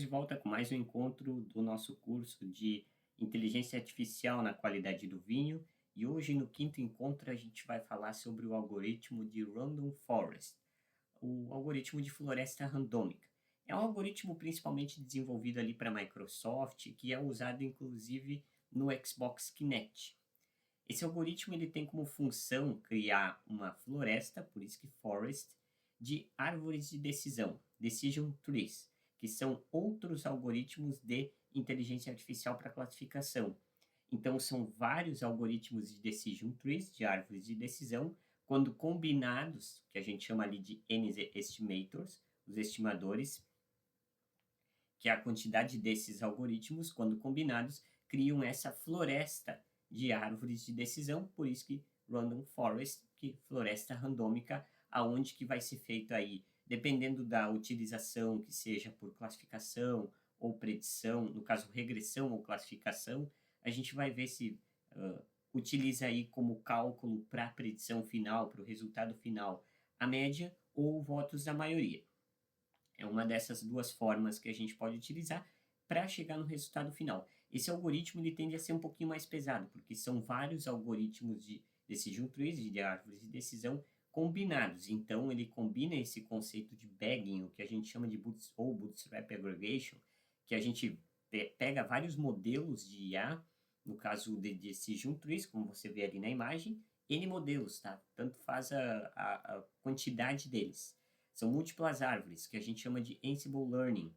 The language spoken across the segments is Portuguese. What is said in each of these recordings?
volta com mais um encontro do nosso curso de Inteligência Artificial na Qualidade do Vinho. E hoje, no quinto encontro, a gente vai falar sobre o algoritmo de Random Forest, o algoritmo de floresta randômica. É um algoritmo principalmente desenvolvido ali para a Microsoft, que é usado inclusive no Xbox Kinect. Esse algoritmo ele tem como função criar uma floresta, por isso que forest, de árvores de decisão, decision trees, que são outros algoritmos de inteligência artificial para classificação. Então, são vários algoritmos de decision trees, de árvores de decisão, quando combinados, que a gente chama ali de N-estimators, os estimadores, que é a quantidade desses algoritmos, quando combinados, criam essa floresta de árvores de decisão, por isso que random forest, que floresta randômica, aonde que vai ser feito aí, dependendo da utilização, que seja por classificação ou predição, no caso regressão ou classificação, a gente vai ver se utiliza aí como cálculo para a predição final, para o resultado final, a média ou votos da maioria. É uma dessas duas formas que a gente pode utilizar para chegar no resultado final. Esse algoritmo ele tende a ser um pouquinho mais pesado, porque são vários algoritmos de decision trees, de árvores de decisão, combinados. Então, ele combina esse conceito de bagging, o que a gente chama de bootstrap aggregation, que a gente pega vários modelos de IA, no caso de decision trees, como você vê ali na imagem, N modelos, tá? Tanto faz a quantidade deles. São múltiplas árvores, que a gente chama de Ansible Learning,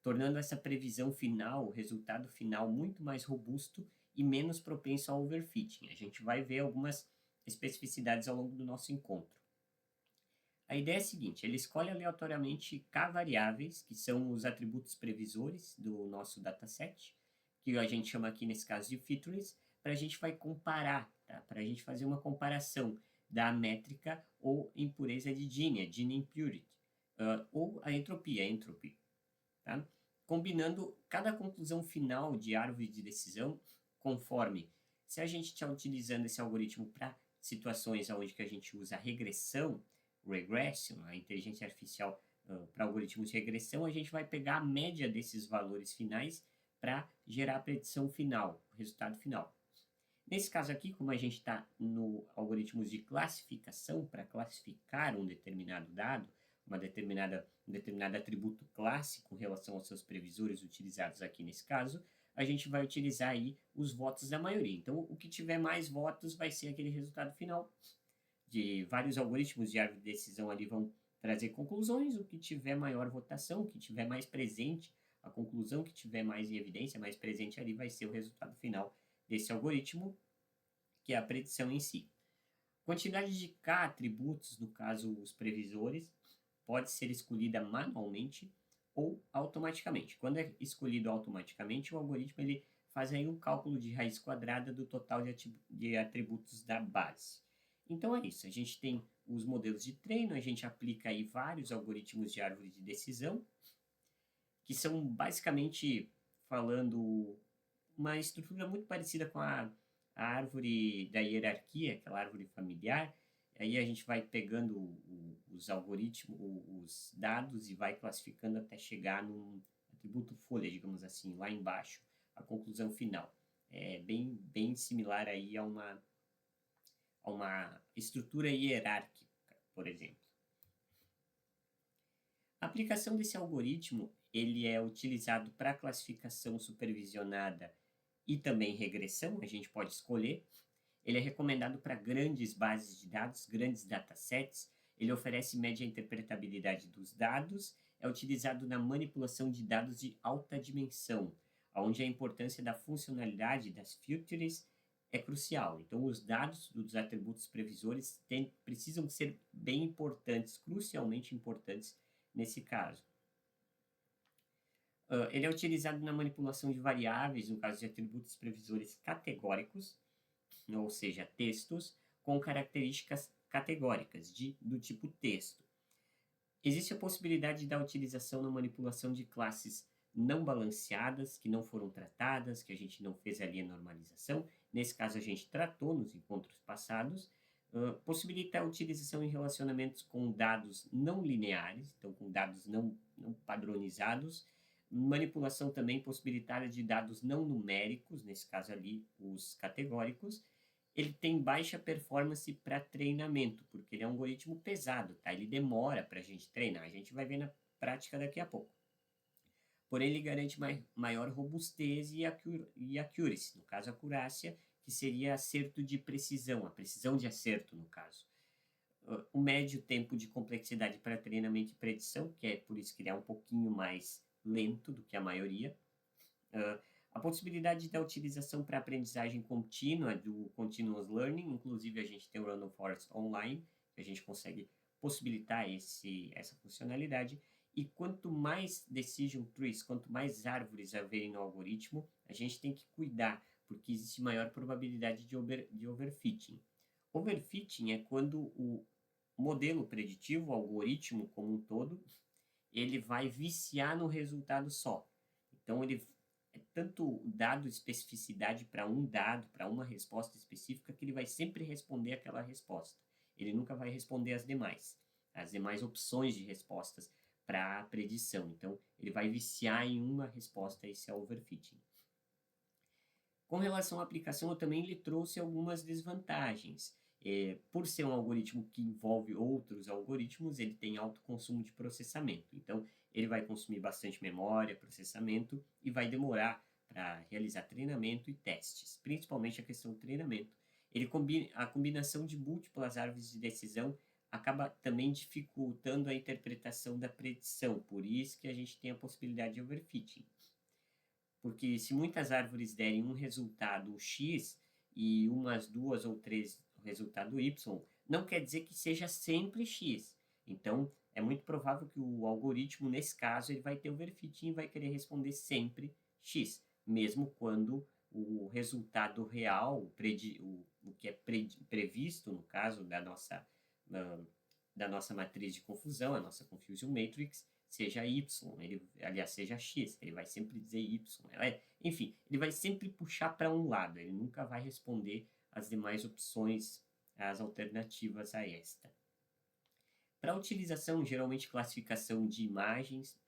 tornando essa previsão final, o resultado final, muito mais robusto e menos propenso ao overfitting. A gente vai ver algumas especificidades ao longo do nosso encontro. A ideia é a seguinte, ele escolhe aleatoriamente K variáveis, que são os atributos previsores do nosso dataset, que a gente chama aqui nesse caso de features, para a gente vai comparar, tá? Para a gente fazer uma comparação da métrica ou impureza de Gini, a Gini impurity, ou a entropia, entropy. Tá? Combinando cada conclusão final de árvore de decisão, conforme se a gente está utilizando esse algoritmo para situações onde que a gente usa regressão, regression, a inteligência artificial para algoritmos de regressão, a gente vai pegar a média desses valores finais para gerar a predição final, o resultado final. Nesse caso aqui, como a gente está no algoritmos de classificação, para classificar um determinado dado, um determinado atributo clássico com relação aos seus previsores utilizados aqui nesse caso, a gente vai utilizar aí os votos da maioria. Então, o que tiver mais votos vai ser aquele resultado final. De vários algoritmos de árvore de decisão ali vão trazer conclusões, o que tiver maior votação, o que tiver mais presente, a conclusão que tiver mais em evidência, mais presente ali, vai ser o resultado final desse algoritmo, que é a predição em si. Quantidade de K atributos, no caso os previsores, pode ser escolhida manualmente ou automaticamente. Quando é escolhido automaticamente, o algoritmo ele faz aí um cálculo de raiz quadrada do total de atributos da base. Então é isso, a gente tem os modelos de treino, a gente aplica aí vários algoritmos de árvore de decisão, que são basicamente falando uma estrutura muito parecida com a árvore da hierarquia, aquela árvore familiar. Aí a gente vai pegando os algoritmos, os dados e vai classificando até chegar num atributo folha, digamos assim, lá embaixo, a conclusão final. É bem similar aí a uma estrutura hierárquica, por exemplo. A aplicação desse algoritmo ele é utilizado para classificação supervisionada e também regressão, a gente pode escolher. Ele é recomendado para grandes bases de dados, grandes datasets. Ele oferece média interpretabilidade dos dados. É utilizado na manipulação de dados de alta dimensão, onde a importância da funcionalidade das features é crucial. Então, os dados dos atributos previsores precisam ser bem importantes, crucialmente importantes nesse caso. Ele é utilizado na manipulação de variáveis, no caso de atributos previsores categóricos, ou seja, textos com características categóricas, do tipo texto. Existe a possibilidade da utilização na manipulação de classes não balanceadas, que não foram tratadas, que a gente não fez ali a normalização. Nesse caso, a gente tratou nos encontros passados. Possibilita a utilização em relacionamentos com dados não lineares, então com dados não padronizados, Manipulação também possibilitada de dados não numéricos, nesse caso ali, os categóricos. Ele tem baixa performance para treinamento, porque ele é um algoritmo pesado, tá? Ele demora para a gente treinar. A gente vai ver na prática daqui a pouco. Porém, ele garante maior robustez e accuracy, no caso, acurácia, que seria acerto de precisão, a precisão de acerto, no caso. O médio tempo de complexidade para treinamento e predição, que é por isso que ele é um pouquinho mais lento do que a maioria. A possibilidade da utilização para aprendizagem contínua do Continuous Learning, inclusive a gente tem o Random Forest Online, que a gente consegue possibilitar essa funcionalidade. E quanto mais decision trees, quanto mais árvores haverem no algoritmo, a gente tem que cuidar, porque existe maior probabilidade de overfitting. Overfitting é quando o modelo preditivo, o algoritmo como um todo, ele vai viciar no resultado só. Então, ele é tanto dado especificidade para um dado, para uma resposta específica, que ele vai sempre responder aquela resposta. Ele nunca vai responder as demais opções de respostas para a predição. Então, ele vai viciar em uma resposta, esse é o overfitting. Com relação à aplicação, eu também lhe trouxe algumas desvantagens. Por ser um algoritmo que envolve outros algoritmos, ele tem alto consumo de processamento. Então, ele vai consumir bastante memória, processamento e vai demorar para realizar treinamento e testes, principalmente a questão do treinamento. A combinação de múltiplas árvores de decisão acaba também dificultando a interpretação da predição, por isso que a gente tem a possibilidade de overfitting. Porque se muitas árvores derem um resultado X e umas 2 ou 3 o resultado Y, não quer dizer que seja sempre X. Então, é muito provável que o algoritmo, nesse caso, ele vai ter overfitting e vai querer responder sempre X, mesmo quando o resultado real, o que é previsto, no caso da nossa matriz de confusão, a nossa confusion matrix, seja Y, aliás, seja X, ele vai sempre dizer Y. Enfim, ele vai sempre puxar para um lado, ele nunca vai responder as demais opções, as alternativas a esta. Para utilização, geralmente classificação de imagens,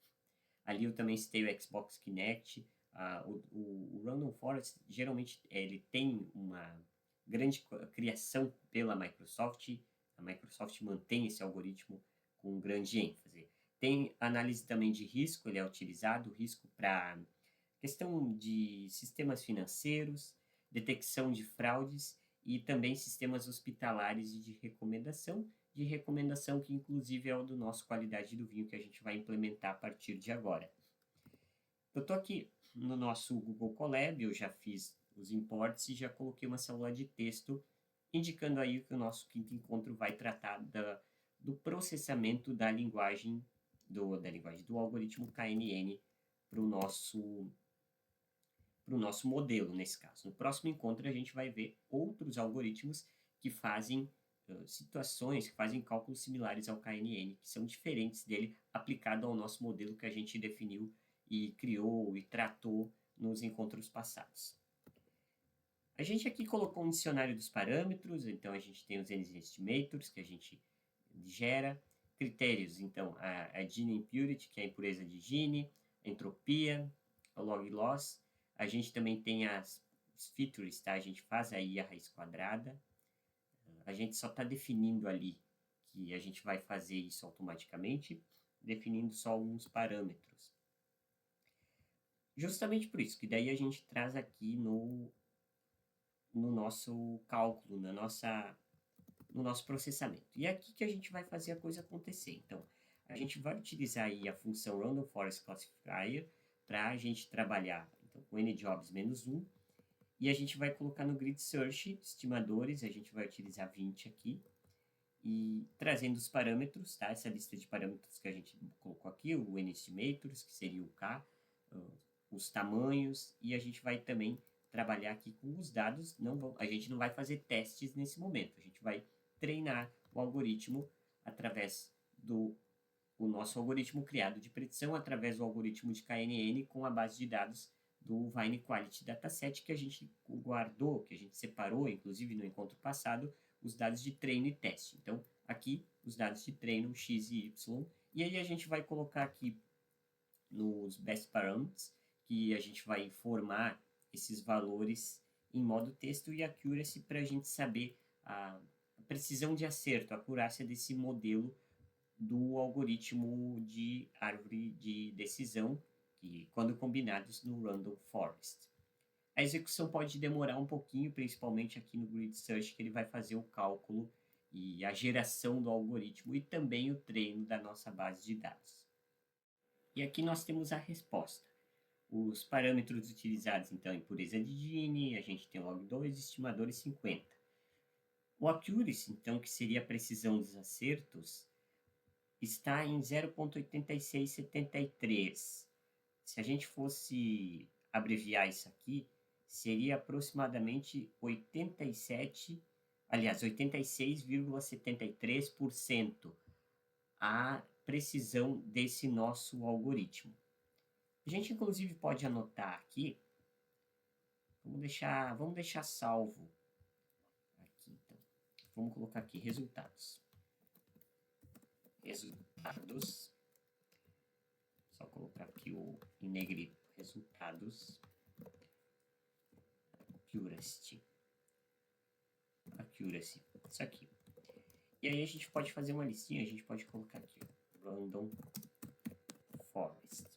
ali eu também citei o Xbox Kinect, o Random Forest, geralmente ele tem uma grande criação pela Microsoft, a Microsoft mantém esse algoritmo com grande ênfase. Tem análise também de risco, ele é utilizado, risco para questão de sistemas financeiros, detecção de fraudes e também sistemas hospitalares e de recomendação que inclusive é o do nosso qualidade do vinho que a gente vai implementar a partir de agora. Eu estou aqui no nosso Google Colab, eu já fiz os imports e já coloquei uma célula de texto indicando aí que o nosso quinto encontro vai tratar do processamento da linguagem do algoritmo KNN para o nosso modelo, nesse caso. No próximo encontro, a gente vai ver outros algoritmos que fazem situações, que fazem cálculos similares ao KNN, que são diferentes dele, aplicado ao nosso modelo que a gente definiu e criou e tratou nos encontros passados. A gente aqui colocou um dicionário dos parâmetros, então a gente tem os N-estimators, que a gente gera, critérios, então, a Gini Impurity, que é a impureza de Gini, a entropia, a log loss. A gente também tem os features, tá? A gente faz aí a raiz quadrada. A gente só está definindo ali que a gente vai fazer isso automaticamente, definindo só alguns parâmetros. Justamente por isso, que daí a gente traz aqui no nosso cálculo, no nosso processamento. E é aqui que a gente vai fazer a coisa acontecer. Então, a gente vai utilizar aí a função Random Forest Classifier para a gente trabalhar então, com njobs-1, e a gente vai colocar no grid search estimadores, a gente vai utilizar 20 aqui, e trazendo os parâmetros, tá? Essa lista de parâmetros que a gente colocou aqui, o N-estimators, que seria o K, os tamanhos, e a gente vai também trabalhar aqui com os dados, a gente não vai fazer testes nesse momento, a gente vai treinar o algoritmo através do nosso algoritmo criado de predição, através do algoritmo de KNN com a base de dados do Vine Quality Dataset que a gente guardou, que a gente separou, inclusive no encontro passado, os dados de treino e teste. Então, aqui, os dados de treino X e Y, e aí a gente vai colocar aqui nos best parameters, que a gente vai formar esses valores em modo texto, e accuracy para a gente saber a precisão de acerto, a acurácia desse modelo do algoritmo de árvore de decisão, que quando combinados no Random Forest. A execução pode demorar um pouquinho, principalmente aqui no Grid Search, que ele vai fazer o cálculo e a geração do algoritmo e também o treino da nossa base de dados. E aqui nós temos a resposta. Os parâmetros utilizados, então, em pureza de Gini, a gente tem log2, estimador e 50. O accuracy, então, que seria a precisão dos acertos, está em 0,8673. Se a gente fosse abreviar isso aqui, seria aproximadamente 86,73% a precisão desse nosso algoritmo. A gente, inclusive, pode anotar aqui, vamos deixar salvo aqui, então. Vamos colocar aqui, resultados. Só colocar aqui em negrito, resultados, accuracy, isso aqui. E aí a gente pode fazer uma listinha, a gente pode colocar aqui, Random Forest.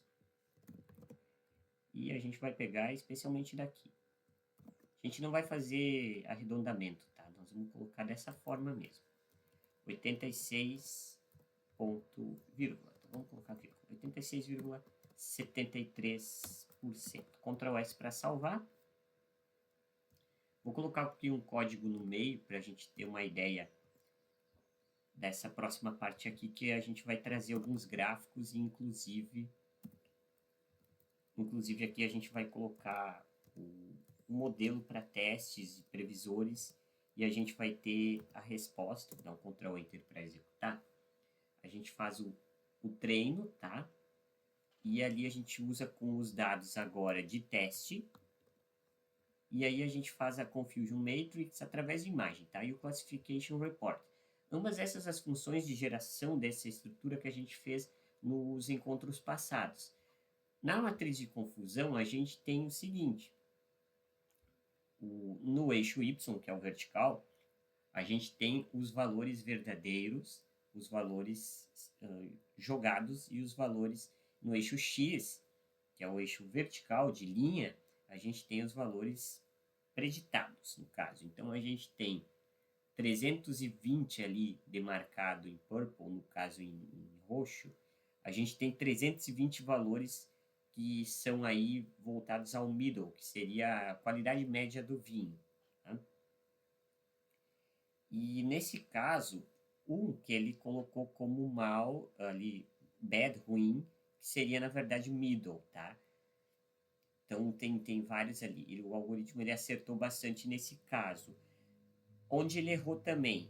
E a gente vai pegar especialmente daqui. A gente não vai fazer arredondamento, tá? Nós vamos colocar dessa forma mesmo. 86 ponto vírgula. Então, vamos colocar aqui, 86,73%. Ctrl S para salvar. Vou colocar aqui um código no meio para a gente ter uma ideia dessa próxima parte aqui, que a gente vai trazer alguns gráficos e inclusive aqui a gente vai colocar o modelo para testes e previsores e a gente vai ter a resposta. Dá um Ctrl Enter para executar. A gente faz o treino, tá? E ali a gente usa com os dados agora de teste. E aí a gente faz a Confusion Matrix através de imagem, tá? E o Classification Report. Ambas essas as funções de geração dessa estrutura que a gente fez nos encontros passados. Na matriz de confusão, a gente tem o seguinte. No eixo Y, que é o vertical, a gente tem os valores verdadeiros, os valores jogados e os valores no eixo X, que é o eixo vertical de linha, a gente tem os valores preditados, no caso. Então, a gente tem 320 ali demarcado em purple, no caso em roxo. A gente tem 320 valores que são aí voltados ao middle, que seria a qualidade média do vinho. Tá? E nesse caso, que ele colocou como mal, ali, bad, ruim, que seria na verdade middle, tá? Então tem vários ali. O algoritmo ele acertou bastante nesse caso. Onde ele errou também,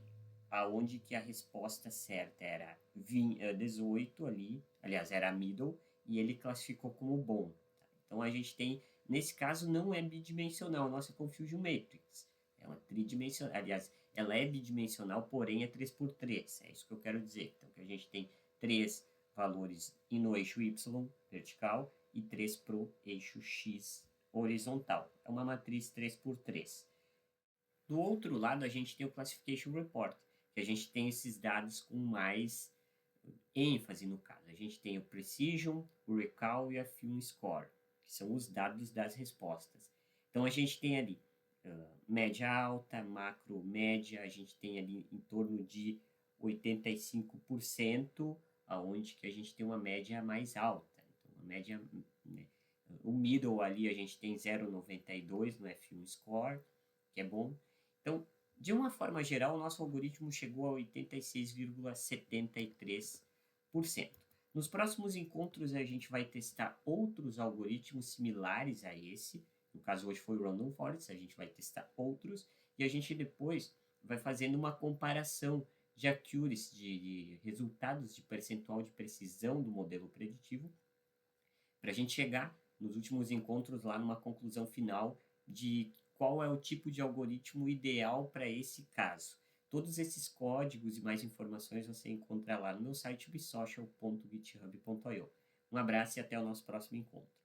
aonde que a resposta certa era 18 ali, aliás, era middle, e ele classificou como bom. Tá? Então, a gente tem, nesse caso, não é bidimensional, nossa Confusion Matrix. É uma tridimensional, aliás, ela é bidimensional, porém é 3x3, é isso que eu quero dizer. Então, que a gente tem 3 valores no eixo Y, vertical, e 3 para o eixo X, horizontal. É uma matriz 3x3. Do outro lado, a gente tem o Classification Report, que a gente tem esses dados com mais ênfase no caso. A gente tem o Precision, o Recall e a Film Score, que são os dados das respostas. Então, a gente tem ali média alta, macro média, a gente tem ali em torno de 85%, aonde que a gente tem uma média mais alta. Então, a média, né, o middle ali a gente tem 0,92 no Film Score, que é bom. Então, de uma forma geral, o nosso algoritmo chegou a 86,73%. Nos próximos encontros, a gente vai testar outros algoritmos similares a esse. No caso, hoje foi o Random Forest, a gente vai testar outros. E a gente depois vai fazendo uma comparação de accuracy, de resultados de percentual de precisão do modelo preditivo, para a gente chegar nos últimos encontros lá numa conclusão final de qual é o tipo de algoritmo ideal para esse caso. Todos esses códigos e mais informações você encontra lá no meu site ubsocial.github.io. Um abraço e até o nosso próximo encontro.